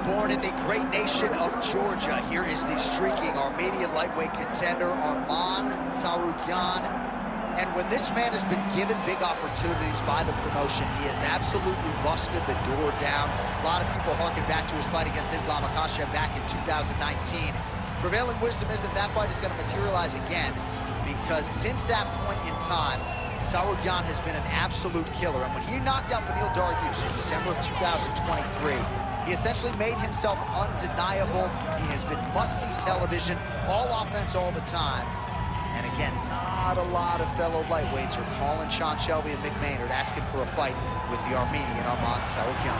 Born in the great nation of Georgia, here is the streaking Armenian lightweight contender, Arman Tsarukyan. And when this man has been given big opportunities by the promotion, he has absolutely busted the door down. A lot of people harken back to his fight against Islam Makhachev back in 2019. Prevailing wisdom is that that fight is going to materialize again, because since that point in time, Tsarukyan has been an absolute killer. And when he knocked out Beneil Dariush in December of 2023, he essentially made himself undeniable. He has been must-see television, all offense all the time. And again, not a lot of fellow lightweights are calling Sean Shelby and Mick Maynard asking for a fight with the Armenian Arman Tsarukyan.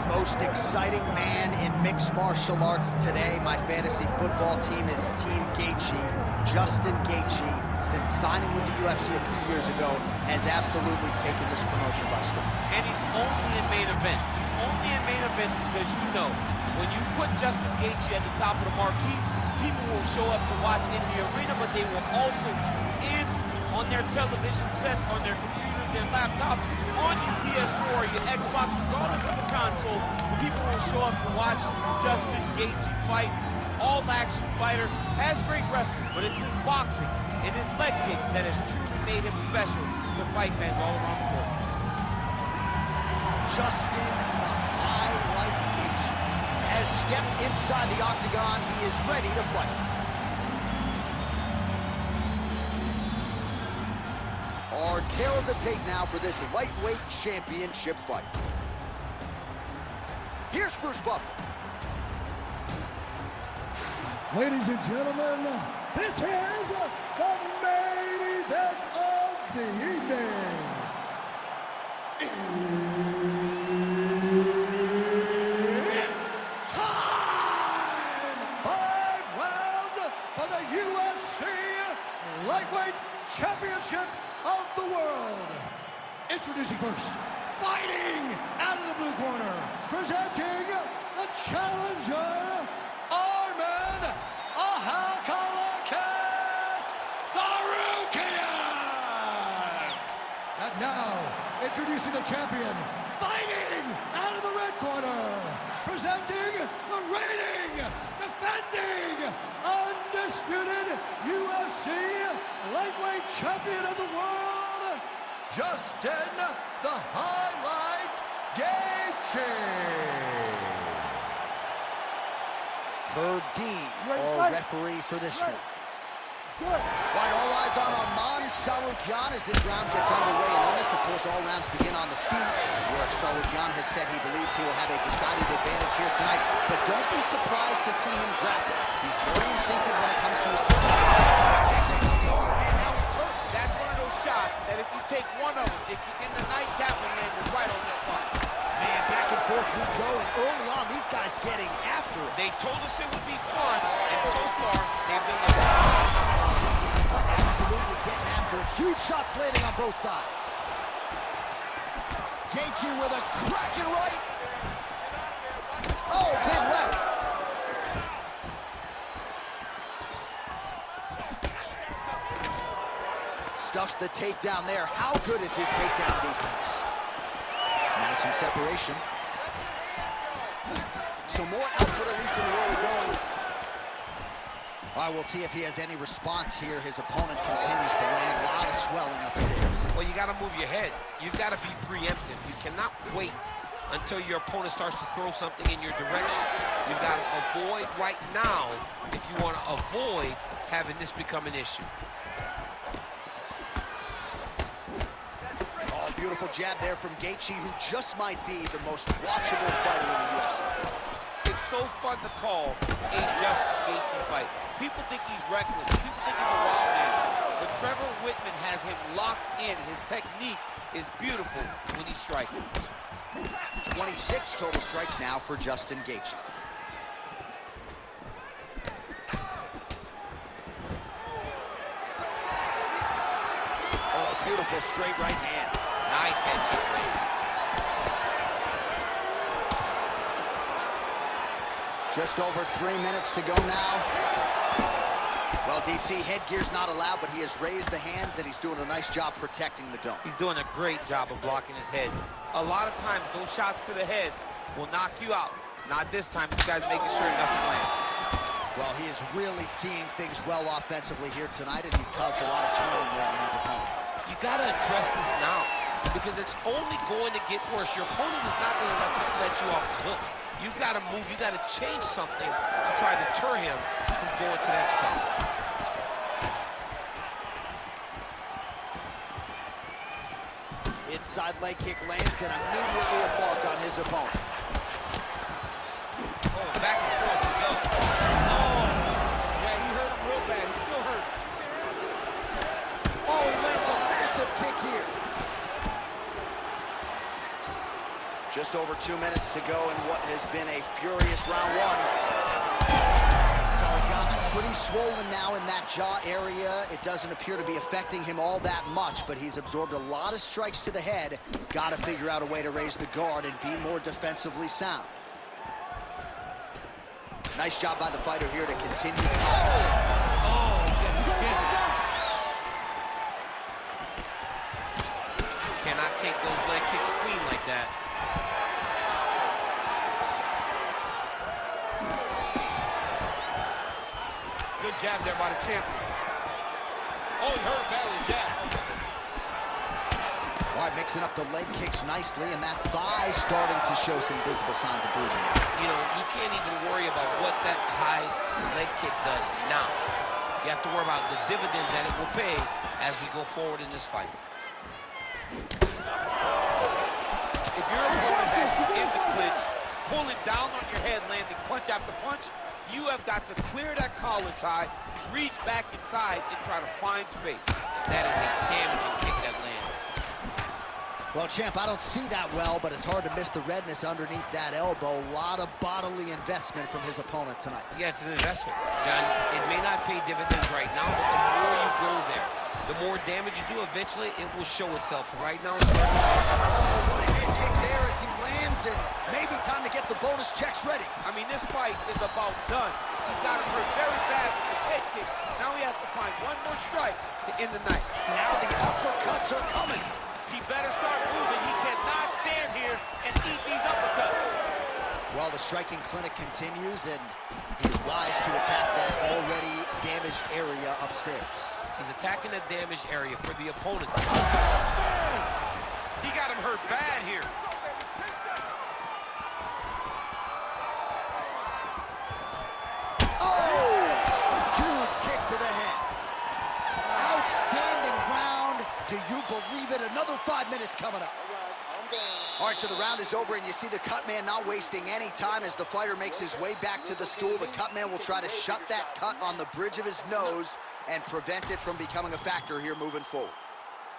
Most exciting man in mixed martial arts today. My fantasy football team is Team Gaethje. Justin Gaethje, since signing with the UFC a few years ago, has absolutely taken this promotion by storm. And he's only in main events. He's only in main events because, you know, when you put Justin Gaethje at the top of the marquee, people will show up to watch in the arena, but they will also tune in on their television sets, on their computers, their laptops, on your PS4, your Xbox, regardless of the console. People will show up to watch Justin Gaethje fight. All-action fighter, has great wrestling, but it's his boxing and his leg kicks that has truly made him special to fight fans all around the world. Justin, the highlight Gaethje, has stepped inside the octagon. He is ready to fight. Our tail of the tape now for this lightweight championship fight. Here's Bruce Buffer. Ladies and gentlemen, this is the main event of the evening. It's time! 5 rounds for the UFC Lightweight Championship of the world. Introducing first, fighting out of the blue corner, presenting the challenger, Arman Tsarukyan. And now, introducing the champion, fighting out of the red corner, presenting the reigning, defending, undisputed UFC lightweight champion of the world, Justin the Highlight Gaethje. Herb Dean, our referee for this one. Right, all eyes on Arman Tsarukyan as this round gets underway in earnest. Of course, all rounds begin on the feet, where Tsarukyan has said he believes he will have a decided advantage here tonight. But don't be surprised to see him grapple. He's very instinctive when it comes to his technique. And now he's hurt. That's one of those shots that if you take one of them, it can end the night. That one landed right on the spot. Man, back and forth we go, and early on, these guys getting after it. They told us it would be fun, and so far, they've been like absolutely getting after it. Huge shots landing on both sides. Gaethje with a cracking right. Oh, big left. Stuffs the takedown there. How good is his takedown defense? Now some separation. So more output, at least in the early going. All right, we'll see if he has any response here. His opponent continues to land a lot of swelling upstairs. Well, you got to move your head. You've got to be preemptive. You cannot wait until your opponent starts to throw something in your direction. You've got to avoid right now if you want to avoid having this become an issue. Oh, beautiful jab there from Gaethje, who just might be the most watchable fighter in the UFC. It's so fun to call a Justin Gaethje fight. People think he's reckless. People think he's a wild man. But Trevor Whitman has him locked in. His technique is beautiful when he's striking. 26 total strikes now for Justin Gaethje. Beautiful straight right hand. Nice head kick, Lance. Just over 3 minutes to go now. Well, DC, headgear's not allowed, but he has raised the hands, and he's doing a nice job protecting the dome. He's doing a great job of blocking his head. A lot of times, those shots to the head will knock you out. Not this time. This guy's making sure nothing lands. Well, he is really seeing things well offensively here tonight, and he's caused a lot of swelling there on his opponent. You got to address this now, because it's only going to get worse. Your opponent is not going to let you off the hook. You've got to move. You've got to change something to try to deter him from going to that spot. Inside leg kick lands, and immediately a mark on his opponent. Oh, back and forth he goes. Oh, yeah, he hurt him real bad. He's still hurt. Oh, he lands a massive kick here. Just over 2 minutes to go in what has been a furious round one. Tsarukyan's pretty swollen now in that jaw area. It doesn't appear to be affecting him all that much, but he's absorbed a lot of strikes to the head. Got to figure out a way to raise the guard and be more defensively sound. Nice job by the fighter here to continue. Cannot take those leg kicks clean like that. Good jab there by the champion. Oh, he hurt badly, the jab. All right, mixing up the leg kicks nicely, and that thigh starting to show some visible signs of bruising. You know, you can't even worry about what that high leg kick does now. You have to worry about the dividends that it will pay as we go forward in this fight. If your opponent has you in the clinch, pulling down on your head, landing punch after punch, you have got to clear that collar tie, reach back inside, and try to find space. That is a damaging kick that lands. Well, champ, I don't see that well, but it's hard to miss the redness underneath that elbow. A lot of bodily investment from his opponent tonight. Yeah, it's an investment, John. It may not pay dividends right now, but the more you go there, the more damage you do, eventually it will show itself. Right now, it's starting to show. Oh, what a head kick there as he lands, and maybe time to get the bonus checks ready. I mean, this fight is about done. He's got him hurt very bad with his head kick. Now he has to find one more strike to end the night. Now the uppercuts are coming. He better start moving. He cannot stand here and eat these uppercuts. Well, the striking clinic continues, and he's wise to attack that already damaged area upstairs. He's attacking that damaged area for the opponent. He got him hurt bad here. Oh! Huge kick to the head. Outstanding round. Do you believe it? Another 5 minutes coming up. All right, so the round is over, and you see the cut man not wasting any time as the fighter makes his way back to the stool. The cut man will try to shut that cut on the bridge of his nose and prevent it from becoming a factor here moving forward.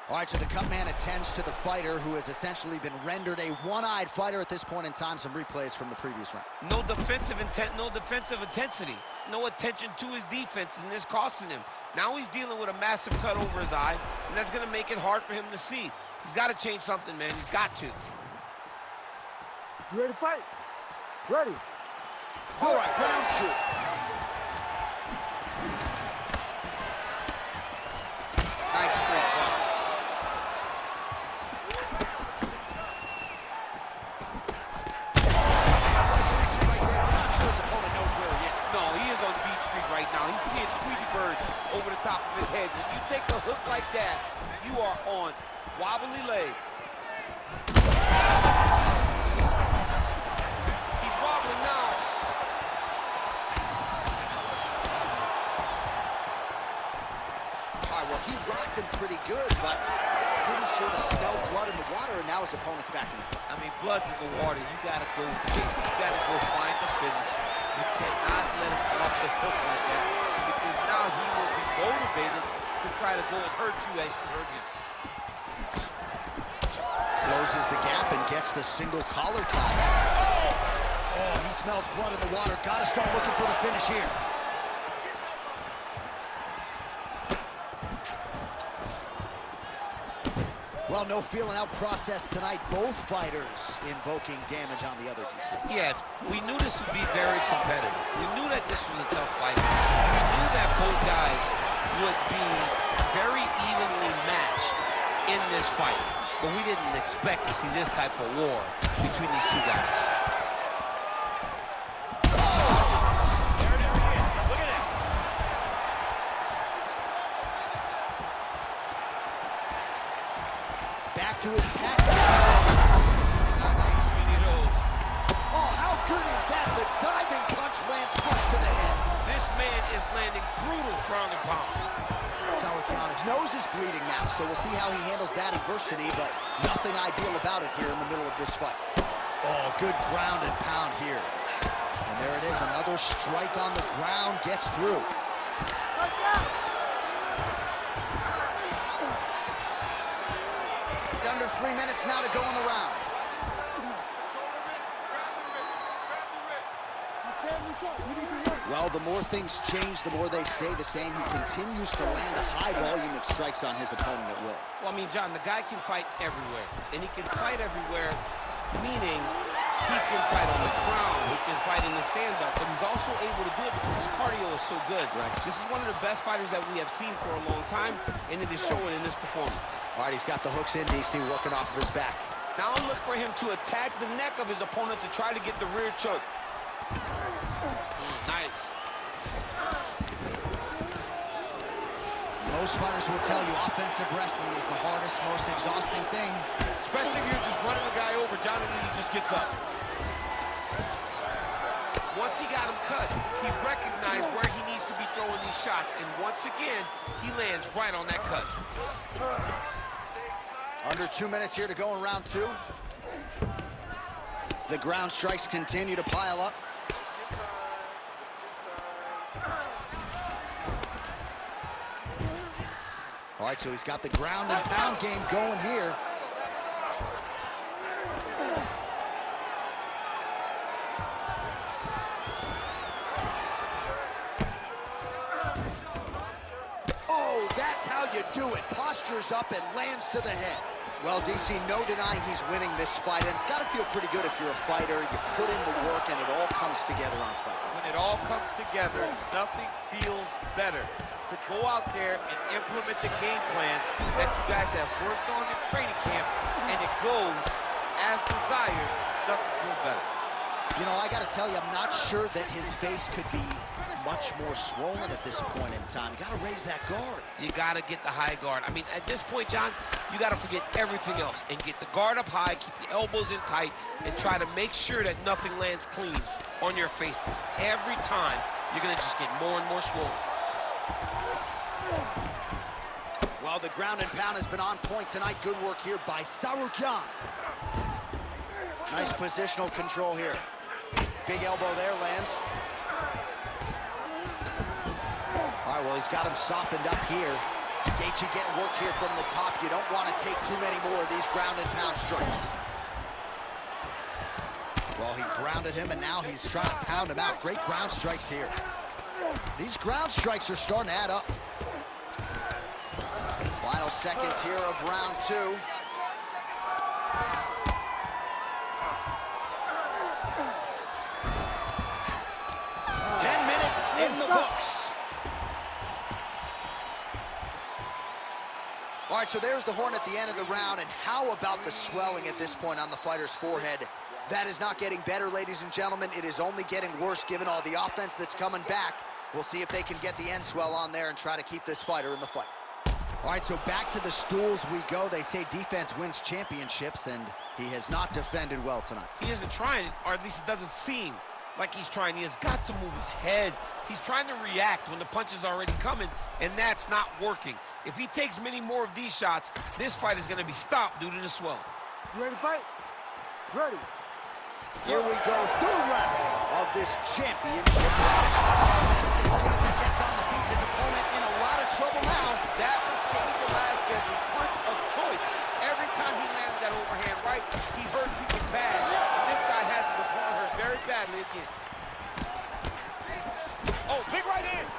All right, so the cut man attends to the fighter who has essentially been rendered a one-eyed fighter at this point in time. Some replays from the previous round. No defensive intent, no defensive intensity. No attention to his defense, and this costing him. Now he's dealing with a massive cut over his eye, and that's going to make it hard for him to see. He's got to change something, man. He's got to. You ready to fight? Ready. All right, round two. Nice straight punch. I'm not sure his opponent knows where he is. No, he is on beat street right now. He's seeing Tweety Bird over the top of his head. When you take a hook like that, you are on wobbly legs. He's wobbling now. All right, well, he rocked him pretty good, but didn't sort of smell blood in the water, and now his opponent's back in the fight. I mean, blood's in the water. You got to go big. You got to go find the finish. You cannot let him off the hook like that, because now he will be motivated to try to go and hurt you as you hurt him. Closes the gap and gets the single collar tie. Oh, he smells blood in the water. Got to start looking for the finish here. Well, no feeling out process tonight. Both fighters invoking damage on the other DC. Yes, we knew this would be very competitive. We knew that this was a tough fight. We knew that both guys would be very evenly matched in this fight. But we didn't expect to see this type of war between these two guys. Back to his pack. Oh, how good is that? The diving punch lands flush to the head. This man is landing brutal ground and pound. Tsarukyan, his nose is bleeding now, so we'll see how he handles that adversity, but nothing ideal about it here in the middle of this fight. Oh, good ground and pound here. And there it is, another strike on the ground, gets through. Under 3 minutes now to go in the round. Well, the more things change, the more they stay the same. He continues to land a high volume of strikes on his opponent at will. Well, I mean, John, the guy can fight everywhere. And he can fight everywhere, meaning he can fight on the ground, he can fight in the stand-up, but he's also able to do it because his cardio is so good. Right. This is one of the best fighters that we have seen for a long time, and it is showing in this performance. All right, he's got the hooks in, DC, working off of his back. Now look for him to attack the neck of his opponent to try to get the rear choke. Nice. Most fighters will tell you offensive wrestling is the hardest, most exhausting thing. Especially if you're just running the guy over, John, and then he just gets up. Once he got him cut, he recognized where he needs to be throwing these shots, and once again, he lands right on that cut. Under 2 minutes here to go in round two. The ground strikes continue to pile up. All right, so he's got the ground and pound game going here. Oh, that's how you do it. Postures up and lands to the head. Well, DC, no denying he's winning this fight, and it's got to feel pretty good if you're a fighter. You put in the work, and it all comes together on fight. When it all comes together, nothing feels better to go out there and implement the game plan that you guys have worked on in training camp, and it goes as desired. Nothing feels better. You know, I got to tell you, I'm not sure that his face could be much more swollen at this point in time. You got to raise that guard. You got to get the high guard. I mean, at this point, John, you got to forget everything else and get the guard up high, keep your elbows in tight, and try to make sure that nothing lands clean on your face, because every time you're going to just get more and more swollen. Well, the ground and pound has been on point tonight. Good work here by Tsarukyan. Nice positional control here. Big elbow there, lands. All right, well, he's got him softened up here. Gaethje getting work here from the top. You don't want to take too many more of these ground and pound strikes. Well, he grounded him, and now he's trying to pound him out. Great ground strikes here. These ground strikes are starting to add up. Final seconds here of round two. In the books. All right, so there's the horn at the end of the round, and how about the swelling at this point on the fighter's forehead? That is not getting better, ladies and gentlemen. It is only getting worse given all the offense that's coming back. We'll see if they can get the end swell on there and try to keep this fighter in the fight. All right, so back to the stools we go. They say defense wins championships, and he has not defended well tonight. He isn't trying, or at least it doesn't seem like he's trying. He has got to move his head. He's trying to react when the punch is already coming, and that's not working. If he takes many more of these shots, this fight is going to be stopped due to the swelling. You ready to fight? Ready. Here we go, third round of this championship. Gaethje gets on the feet, his opponent in a lot of trouble now. That was Cain Velasquez's punch of choice. Every time he lands that overhand right, he hurt people bad. And this guy has his opponent hurt very badly again. Oh, big right hand.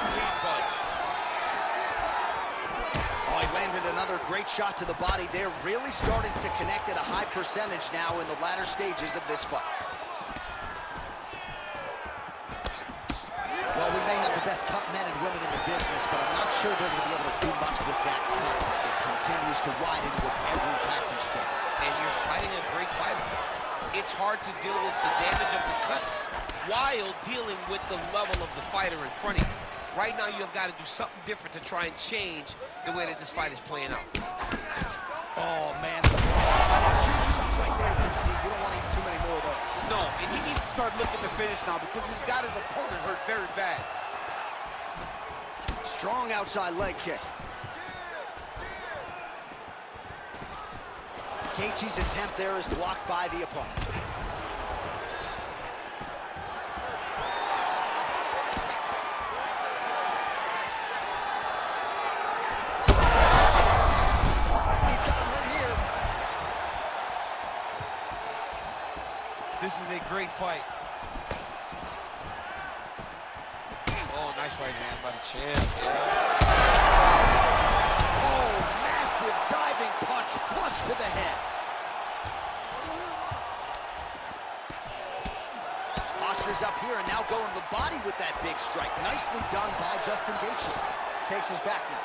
Clean punch. shot to the body there, really starting to connect at a high percentage now in the latter stages of this fight. Well, we may have the best cut men and women in the business, but I'm not sure they're going to be able to do much with that cut. It continues to widen with every passing strike. And you're fighting a great fighter. It's hard to deal with the damage of the cut while dealing with the level of the fighter in front of you. Right now, you've got to do something different to try and change the way that this fight is playing out. Oh, man. Huge shots right there, DC. You don't want to eat too many more of those. No, and he needs to start looking to finish now because he's got his opponent hurt very bad. Strong outside leg kick. Gaethje's attempt there is blocked by the opponent. He's got him hurt here. This is a great fight. Oh, nice right hand by the champ. Yeah. Oh, massive diving punch flush to the head. Posture's up here and now going to the body with that big strike. Nicely done by Justin Gaethje. Takes his back now.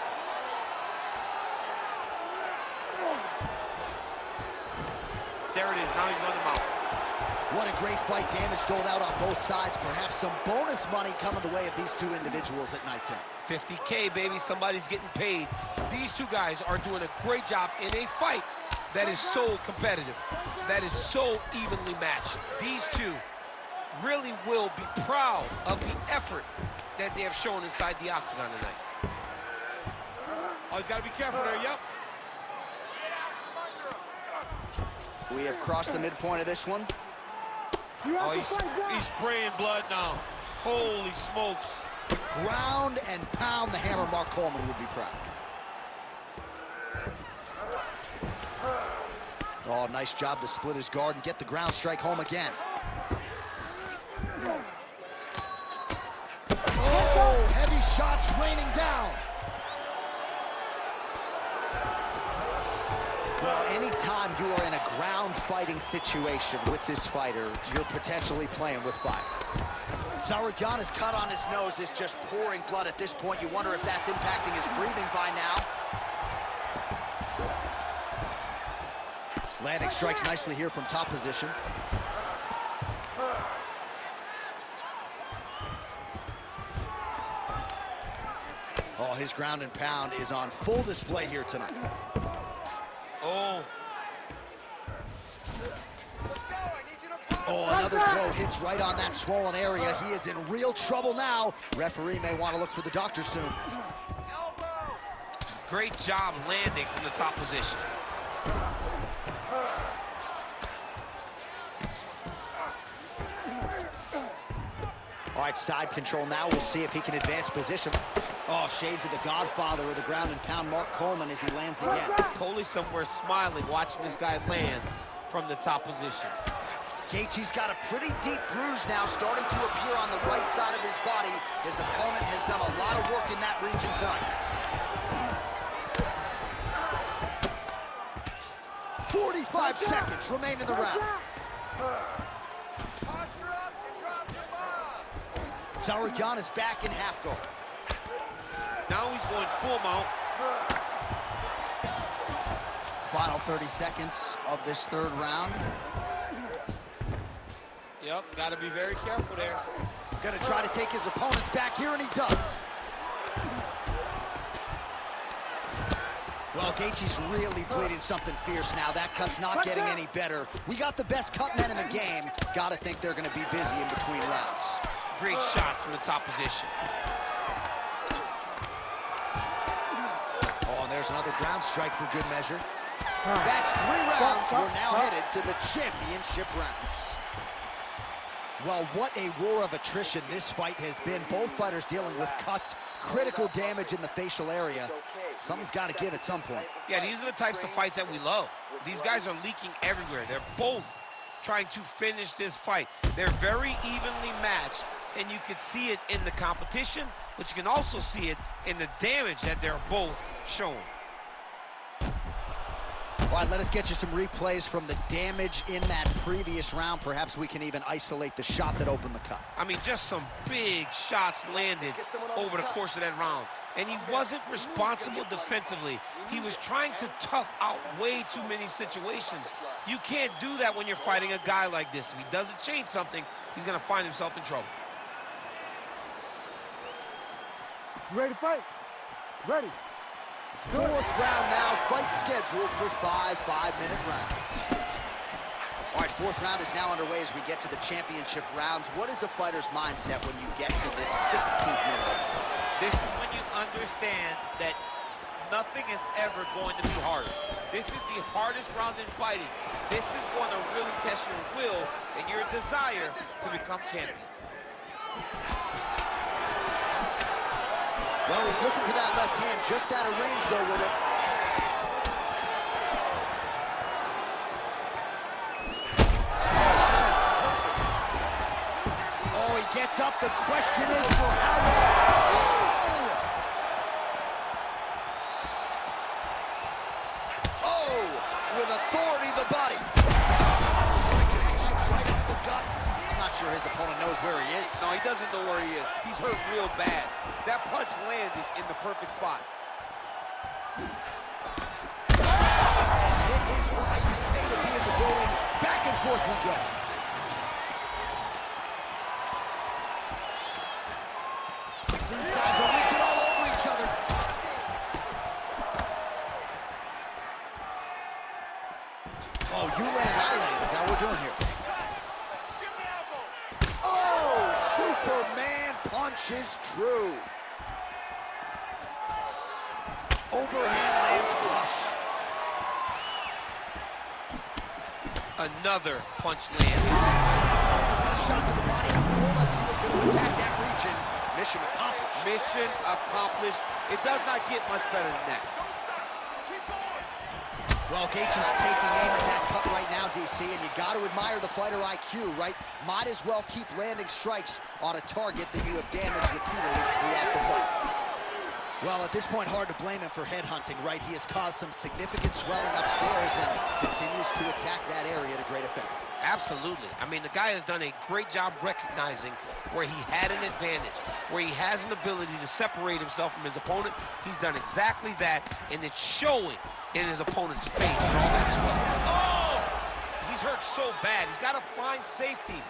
There it is. Now he's running him out. What a great fight. Damage doled out on both sides. Perhaps some bonus money coming the way of these two individuals at night 10. $50K, baby. Somebody's getting paid. These two guys are doing a great job in a fight that is so competitive, that is so evenly matched. These two really will be proud of the effort that they have shown inside the octagon tonight. Oh, he's got to be careful there. Yep. We have crossed the midpoint of this one. Oh, he's spraying blood now. Holy smokes. Ground and pound. The hammer. Mark Coleman would be proud. Oh, nice job to split his guard and get the ground strike home again. Oh, heavy shots raining down. Well, anytime you are in a ground fighting situation with this fighter, you're potentially playing with fire. Tsarukyan is cut on his nose, is just pouring blood at this point. You wonder if that's impacting his breathing by now. Landing strikes nicely here from top position. Oh, his ground and pound is on full display here tonight. Oh. Oh, another blow hits right on that swollen area. He is in real trouble now. Referee may want to look for the doctor soon. Great job landing from the top position. All right, side control now. We'll see if he can advance position. Oh, shades of the godfather of the ground and pound, Mark Coleman, as he lands again. Totally somewhere smiling, watching this guy land from the top position. Gaethje's got a pretty deep bruise now starting to appear on the right side of his body. His opponent has done a lot of work in that region tonight. 45 seconds remain in the round. Posture up and drop your bombs. Tsarukyan is back in half guard. Now he's going full mount. Final 30 seconds of this third round. Yep, got to be very careful there. Gonna try to take his opponents back here, and he does. Well, Gaethje's really bleeding something fierce now. That cut's not getting any better. We got the best cut men in the game. Gotta think they're gonna be busy in between rounds. Great shot from the top position. Oh, and there's another ground strike for good measure. That's 3 rounds. We're now headed to the championship rounds. Well, what a war of attrition this fight has been. Both fighters dealing with cuts, critical damage in the facial area. Something's got to give at some point. Yeah, these are the types of fights that we love. These guys are leaking everywhere. They're both trying to finish this fight. They're very evenly matched, and you can see it in the competition, but you can also see it in the damage that they're both showing. All right, let us get you some replays from the damage in that previous round. Perhaps we can even isolate the shot that opened the cut. I mean, just some big shots landed over the course of that round. And he wasn't responsible defensively. He was trying to tough out way too many situations. You can't do that when you're fighting a guy like this. If he doesn't change something, he's going to find himself in trouble. You ready to fight? Ready. Fourth round now, fight scheduled for 5 5-minute rounds. All right, fourth round is now underway as we get to the championship rounds. What is a fighter's mindset when you get to this 16th minute? This is when you understand that nothing is ever going to be harder. This is the hardest round in fighting. This is going to really test your will and your desire to become champion. Well, he's looking for that left hand, just out of range, though, with it. Oh, he gets up. The question is for how long? Oh, with authority, the body. Connections right up the gut. I'm not sure his opponent knows where he is. No, he doesn't know where he is. He's hurt real bad. That punch landed in the perfect spot. This is why you pay to be in the building. Back and forth we go. These guys are wicked all over each other. Oh, you land, I land. Is that what we're doing here? Oh, Superman punch is true. Overhand lands flush. Another punch landed. Got a shot to the body. He told us he was going to attack that region. Mission accomplished. Mission accomplished. It does not get much better than that. Well, Gaethje's taking aim at that cut right now, DC, and you got to admire the fighter IQ, right? Might as well keep landing strikes on a target that you have damaged repeatedly throughout the fight. Well, at this point, hard to blame him for headhunting, right? He has caused some significant swelling upstairs and continues to attack that area to great effect. Absolutely. I mean, the guy has done a great job recognizing where he had an advantage, where he has an ability to separate himself from his opponent. He's done exactly that, and it's showing in his opponent's face and all that swelling. Oh! He's hurt so bad. He's got to find safety.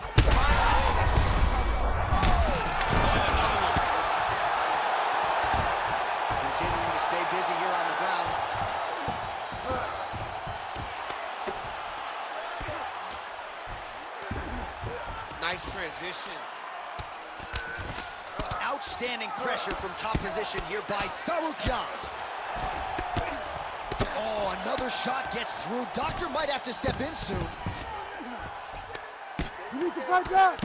Continuing to stay busy here on the ground. Nice transition. Outstanding pressure from top position here by Tsarukyan. Oh, another shot gets through. Doctor might have to step in soon. You need to fight back.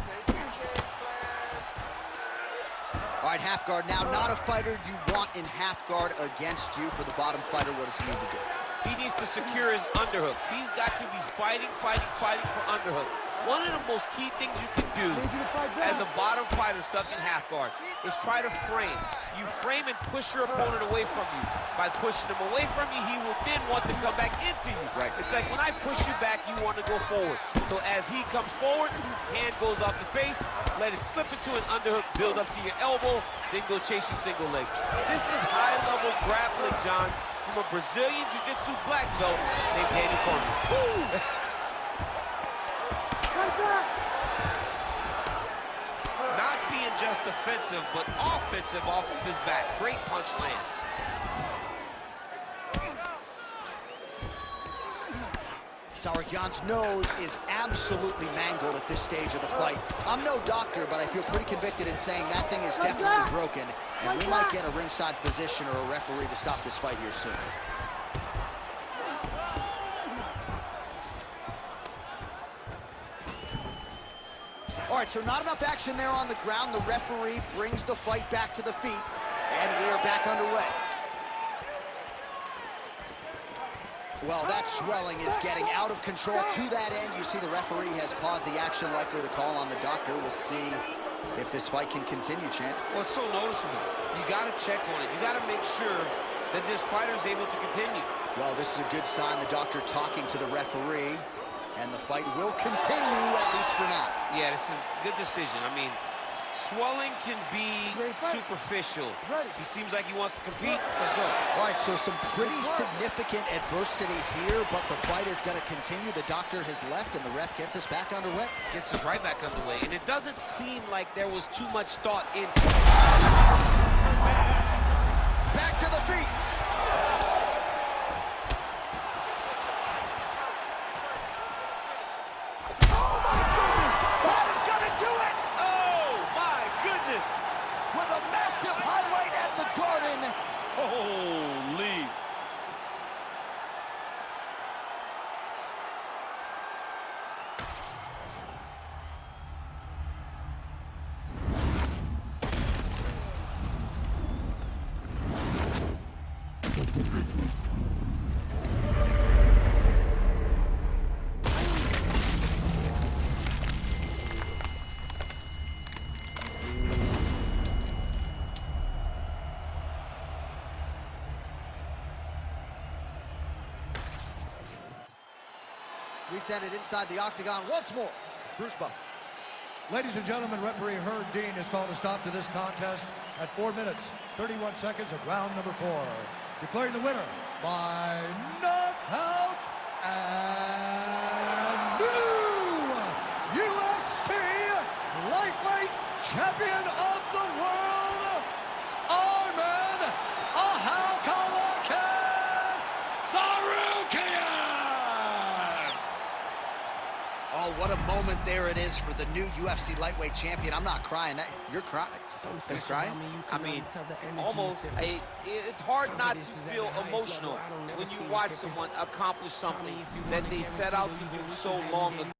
All right, half guard now. Not a fighter you want in half guard against you. For the bottom fighter, what does he need to do? He needs to secure his underhook. He's got to be fighting for underhook. One of the most key things you can do as a bottom fighter stuck in half guard is try to frame. You frame and push your opponent away from you. By pushing him away from you, he will then want to come back into you. Right. It's like when I push you back, you want to go forward. So as he comes forward, hand goes off the face, let it slip into an underhook, build up to your elbow, then go chase your single leg. This is high-level grappling, John, from a Brazilian Jiu-Jitsu black belt named Daniel Cormier. Not being just defensive, but offensive off of his back. Great punch lands. Tsarukyan's nose is absolutely mangled at this stage of the fight. I'm no doctor, but I feel pretty convicted in saying that thing is definitely broken, and we might get a ringside physician or a referee to stop this fight here soon. All right, so not enough action there on the ground. The referee brings the fight back to the feet, and we are back underway. Well, that swelling is getting out of control. To that end, you see the referee has paused the action, likely to call on the doctor. We'll see if this fight can continue, champ. Well, it's so noticeable. You got to check on it. You got to make sure that this fighter is able to continue. Well, this is a good sign. The doctor talking to the referee, and the fight will continue, at least for now. Yeah, this is a good decision. I mean, swelling can be superficial. He seems like he wants to compete. Let's go. All right, so some pretty significant adversity here, but the fight is going to continue. The doctor has left, and the ref gets us back underway. Gets us right back underway. And it doesn't seem like there was too much thought in. Back to the feet. That is going to do it! Oh, my goodness! With a massive highlight at the Garden. Holy. We send it inside the octagon once more. Bruce Buff. Ladies and gentlemen, referee Herb Dean has called a stop to this contest at 4 minutes, 31 seconds of round number 4. Declaring the winner by knockout and new UFC lightweight champion of the world, Arman Tsarukyan! Oh, what a moment there it is for the new UFC lightweight champion. I'm not crying. You're crying. Are you crying? I mean, almost. It's hard not to feel emotional when you watch someone accomplish something that they set out to do so long ago.